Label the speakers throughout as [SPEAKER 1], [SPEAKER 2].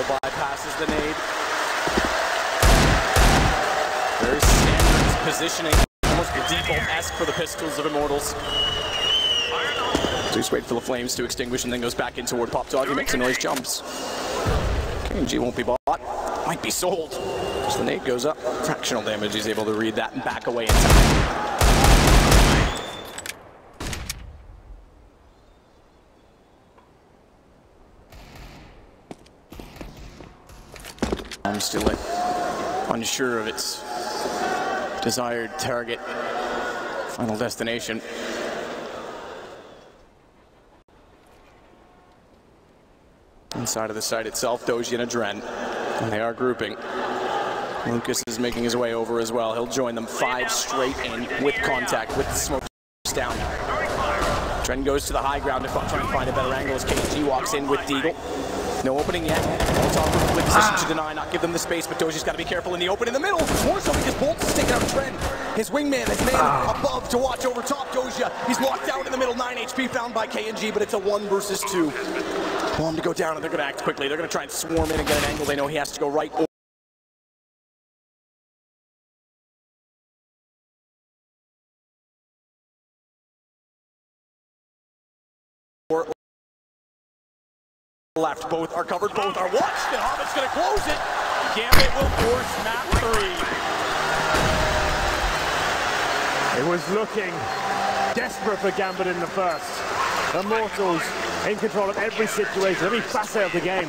[SPEAKER 1] bypasses the nade. Very standard positioning, almost the default-esque for the pistols of Immortals. So he's waiting for the flames to extinguish and then goes back in toward Pop Dog. He makes a noise, jumps. KNG won't be bought. Might be sold. As the nade goes up, fractional damage. He's able to read that and back away in time. I'm still unsure of its desired target, final destination. Inside of the site itself, Doji and Adren, and they are grouping. Lucas is making his way over as well. He'll join them 5 straight in with contact, with the smoke down. Adren goes to the high ground to try and find a better angle as KG walks in with Deagle. No opening yet. Molotov perfectly positioned to deny, not give them the space, but Doji's got to be careful in the open in the middle. More so because Bolts is taking out Trent. His wingman, his man above to watch over top Doja. He's locked down in the middle, 9 HP found by KNG, but it's a 1 versus 2. Bomb to go down, and they're going to act quickly. They're going to try and swarm in and get an angle. They know he has to go right or left. Both are covered, both are watched, and Harvard's going to close it. Gambit will force map 3.
[SPEAKER 2] It was looking desperate for Gambit in the first. Immortals in control of every situation, every facet of the game.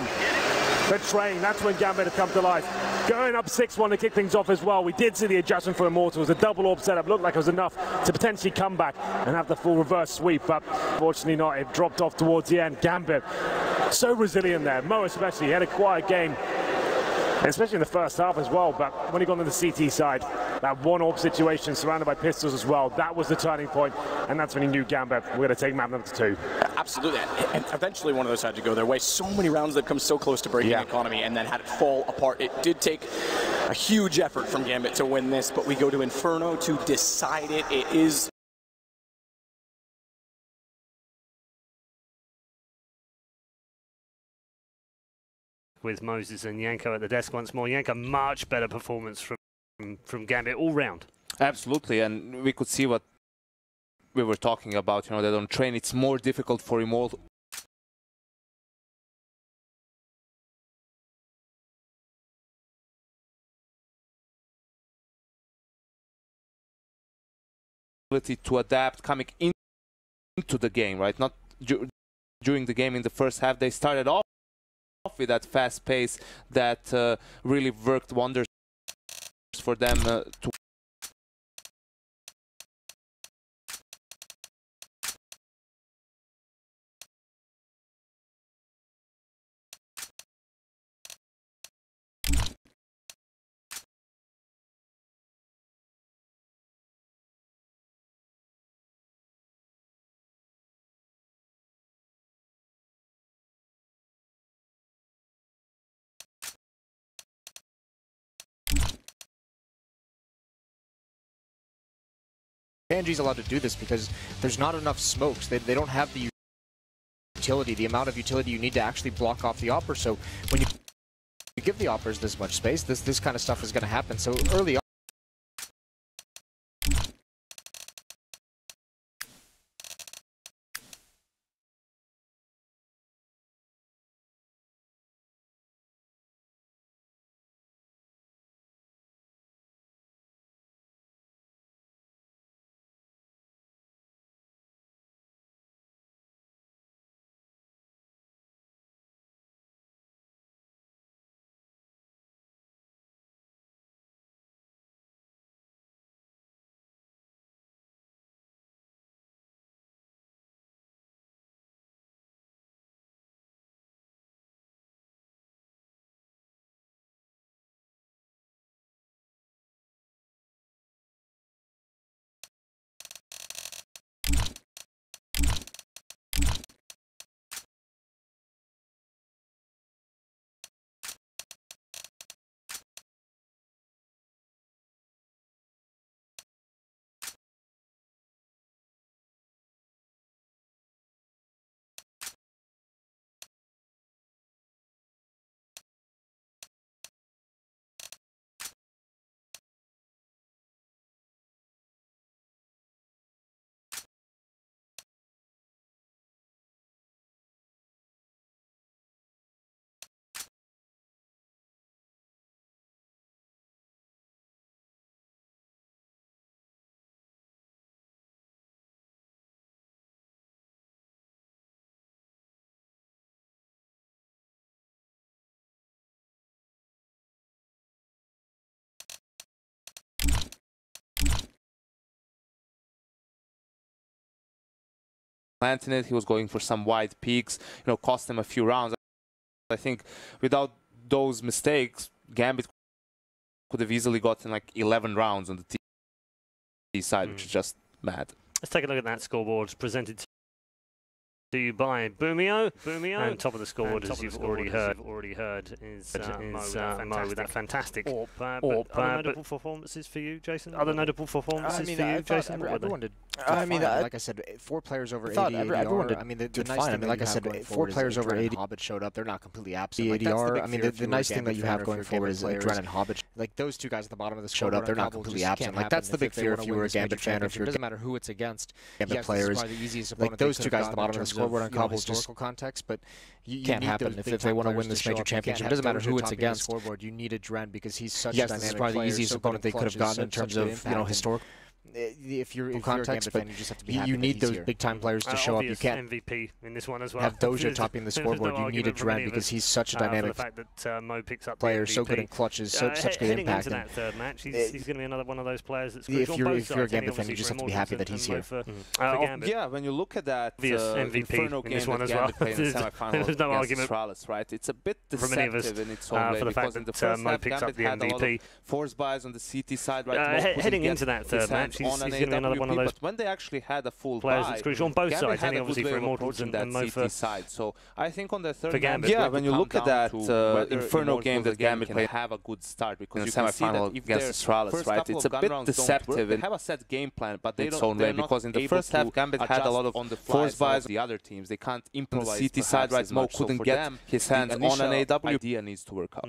[SPEAKER 2] Betraying, that's when Gambit had come to life. Going up 6-1 to kick things off as well. We did see the adjustment for Immortals. The double orb setup looked like it was enough to potentially come back and have the full reverse sweep, but fortunately not. It dropped off towards the end. Gambit, so resilient there. Mo especially, he had a quiet game, and especially in the first half as well, but when he got on the CT side, that 1 orb situation surrounded by pistols as well, that was the turning point, and that's when he knew Gambit, we're going to take map number 2.
[SPEAKER 1] Absolutely, and eventually one of those had to go their way. So many rounds that come so close to breaking economy and then had it fall apart. It did take a huge effort from Gambit to win this, but we go to Inferno to decide it. It is
[SPEAKER 3] with Moses and Yanko at the desk once more. Yanko, much better performance from Gambit all round.
[SPEAKER 4] Absolutely, and we could see what we were talking about, you know, that on train it's more difficult for Immortal to adapt coming into the game, right? Not during the game in the first half. They started off with that fast pace that really worked wonders for them to
[SPEAKER 5] KNG's allowed to do this because there's not enough smokes. They don't have the utility, the amount of utility you need to actually block off the Opera. So when you give the Operas this much space, this kind of stuff is going to happen. So early on,
[SPEAKER 4] planting it. He was going for some wide peaks, you know, cost him a few rounds. I think without those mistakes, Gambit could have easily gotten like 11 rounds on the T side, which is just mad.
[SPEAKER 3] Let's take a look at that scoreboard presented to you by Boomio. And top of the scoreboard, as you've already heard, is Mo with that fantastic AWP. Other notable performances for you, Jason? Other notable performances for you, Jason?
[SPEAKER 5] Everyone did. Like I said, 4 players over 80 ADR. I mean, the nice thing, like I said, 4 players over 80. Hobbit showed up. They're not completely absent. The ADR. I mean, the nice thing that you have going forward is Dren and Hobbit. Like those 2 guys at the bottom of the showed up. They're not completely absent. Like that's the big fear if you were a Gambit fan, or if you're. It doesn't matter who it's against. Gambit players. Like those 2 guys at the bottom of the scoreboard on Cobble just context, but you can't happen if they want to win this major championship. It doesn't matter who it's against. Scoreboard, you need a Dren because he's such a dynamic player. This is probably the easiest opponent they could have gotten in terms of historical. If you're a Gambit fan, you just have to be happy. You need those big-time players to show up. You can't
[SPEAKER 3] MVP in this one as well.
[SPEAKER 5] Have Doja topping the scoreboard. You need a Dren because he's such a dynamic player, so good in clutches, such good impact.
[SPEAKER 3] Into that third match, he's going to be another one of those players that's
[SPEAKER 5] if you're a Gambit fan, you just have to be happy that he's here.
[SPEAKER 4] Yeah, when you look at that
[SPEAKER 3] MVP in this one as well, there's no argument.
[SPEAKER 4] Right, it's a bit deceptive in its own way because in the first half, Gambit had a lot of force buys on the CT side. Right,
[SPEAKER 3] heading into that third match. He's going to be another one of those.
[SPEAKER 4] But when they actually had a full
[SPEAKER 3] players
[SPEAKER 4] buy,
[SPEAKER 3] that's crucial on both sides.
[SPEAKER 4] Had
[SPEAKER 3] obviously for Immortals and Mo for
[SPEAKER 4] side. So I think on the third
[SPEAKER 3] Gambit,
[SPEAKER 4] yeah, when you look at that Inferno game that Gambit can have a good start because you can see that if against Astralis, right, it's a bit deceptive. They have a set game plan, but they don't way because in the first half Gambit had a lot of force buys. The other teams they can't improvise. The CT side, right, Mo couldn't get his hands on an AW. Idea needs to work out.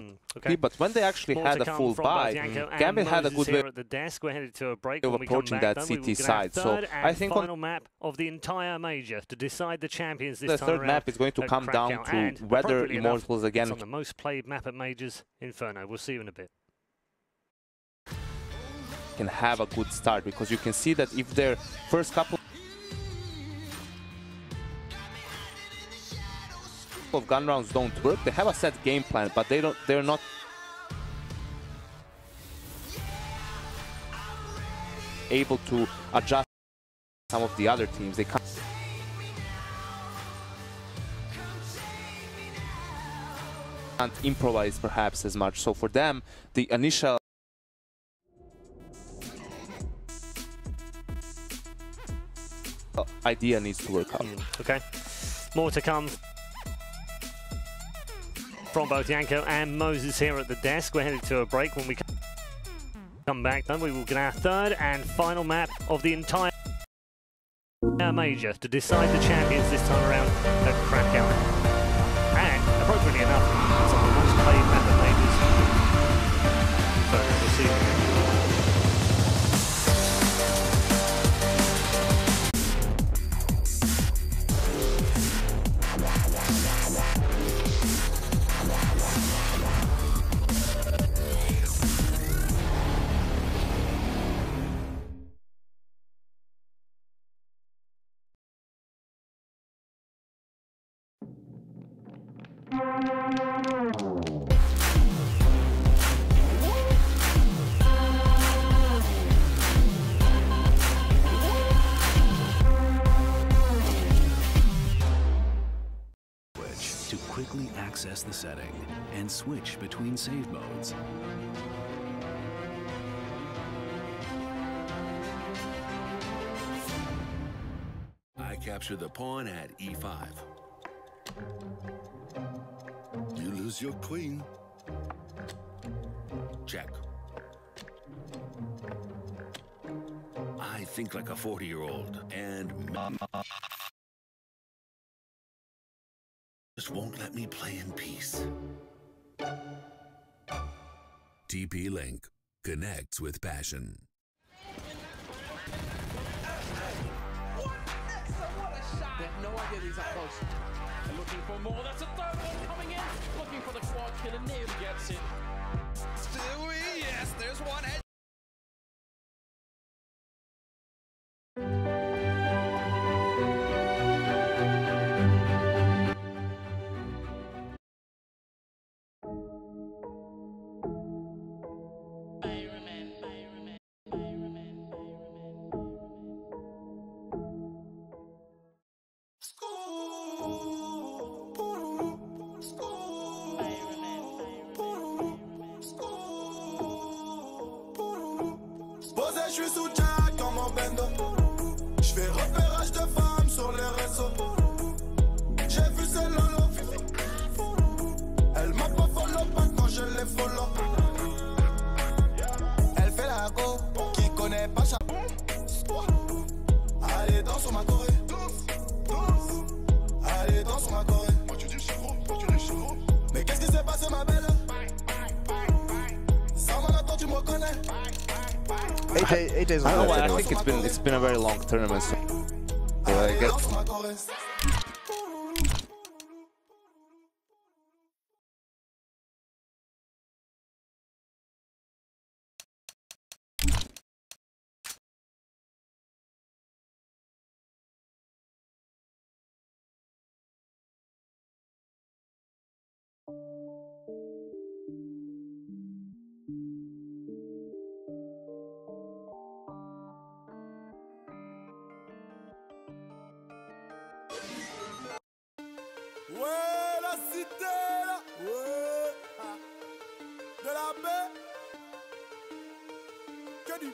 [SPEAKER 4] But when they actually had a full buy, Gambit had a good way
[SPEAKER 3] at the desk. We're headed to a break.
[SPEAKER 4] Of approaching that CT side. So I think
[SPEAKER 3] final map of the entire major to decide the champions this time
[SPEAKER 4] the third map is going to come down to whether Immortals again
[SPEAKER 3] on the most played map at majors, Inferno. We'll see you in a bit.
[SPEAKER 4] Can have a good start because you can see that if their first couple of gun rounds don't work, they have a set game plan, but they're not able to adjust some of the other teams. They can't improvise perhaps as much. So for them, the initial idea needs to work out.
[SPEAKER 3] Okay, more to come from both Yanko and Moses here at the desk. We're headed to a break. When we come back, then we will get our third and final map of the entire major to decide the champions this time around at Krakow. And appropriately enough, it's on the most played map at majors. So we'll see you.
[SPEAKER 6] To quickly access the setting and switch between save modes. I capture the pawn at e5. You lose your queen. Check. I think like a 40-year-old and just won't let me play in peace. TP Link connects with passion.
[SPEAKER 7] They have no idea he's up close. They're looking for more. That's a third one coming in. Looking for the quad kill and nearly gets it.
[SPEAKER 8] Yes, there's one head. je suis sous Jack dans mon bendo. Je fais repérage de femmes sur les réseaux. J'ai vu ce lolo. Elle m'a pas follow pas quand je l'ai follow. Elle fait la go, qui connaît pas ça. Allez, danse sur ma Corée. Allez, danse sur ma Corée. Mais qu'est-ce qui s'est passé, ma belle? Ça m'en attend, tu me reconnais.
[SPEAKER 5] 8 days
[SPEAKER 4] I don't know why. I
[SPEAKER 5] left.
[SPEAKER 4] think it's been a very long tournament. So I guess.
[SPEAKER 8] Ouais, la cité, là. Ouais. De la baie. Que du.